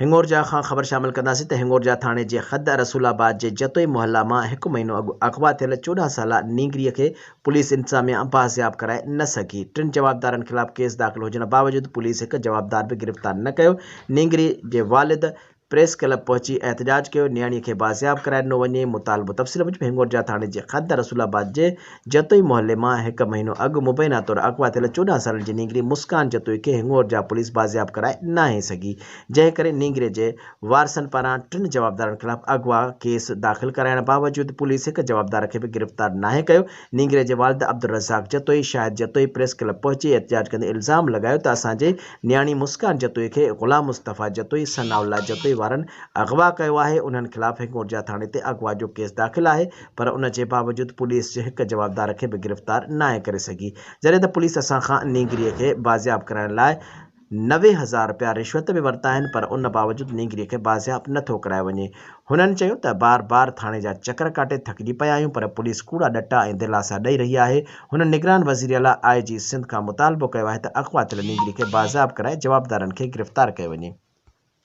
हिंगोरजा खां ख़बर शामिल कंदासीं त हिंगोरजा थाणे जे खद रसूलाबाद जे जतोई मोहल्ला मां 1 महीनो अॻु अगवा थियल 14 साला नींगरीअ खे पुलिस इंतज़ामिया बाज़ियाब कराए न सघी। 3 जवाबदारनि ख़िलाफ़ केस दाख़िल हुजण बावजूदि पुलिस हिकु जवाबदार बि गिरफ़्तार न कयो। नींगरी जे वालिद प्रेस क्लब पहुची एहतजाज कयो। नियाणीअ खे बाज़ियाब कराए न वञे मुतालबो। तफ़सील मुजिब हिंगोरजा थाणे जे खद रसूलाबाद जे जतोई मोहल्ले मां 1 महीनो अॻु मुबैना तौर अगवा थियल 14 सालनि जी नींगरी मुस्कान जतोई खे हिंगोरजा पुलिस बाज़ियाब कराए नाहे सघी, जंहिं करे नींगरे जे वारसनि पारां 3 जवाबदारनि ख़िलाफ़ अगवा केस दाख़िल कराइण बावजूदि पुलिस हिकु जवाबदार खे बि गिरफ़्तार नाहे कयो। नींगरे जे वालिद अब्दुल रज़ाक जतोई शाहिद जतोई प्रेस क्लब पहुची एहतजाज कंदे इल्ज़ाम लगायो त असांजे नियाणी मुस्कान जतोई खे ग़ुलाम मुस्तफ़ा जतोई सनाउल्ला जतोई वारनि अगवा कयो आहे। उन्हनि ख़िलाफ़ हिंगोरजा थाणे ते अगवा जो केस दाख़िल आहे, पर उन जे बावजूदि पुलिस जे हिकु जवाबदार खे बि गिरफ़्तार नाहे करे सघी, जॾहिं त पुलिस असां खां नींगरीअ खे बाज़ियाब कराइण लाइ 90,000 रुपया रिश्वत बि वरिता आहिनि, पर उन बावजूदि नींगरीअ खे बाज़ियाब नथो कराए वञे। हुननि चयो त बार बार थाणे जा चकर काटे थकिजी पिया आहियूं, पर पुलिस कूड़ा ॾटा ऐं दिलासा ॾेई रही आहे। हुन निगरान वज़ीर आला IG सिंध खां मुतालबो कयो आहे त अगवा थियल नींगरी खे बाज़ियाब कराए जवाबदारनि खे गिरफ़्तार कयो वञे।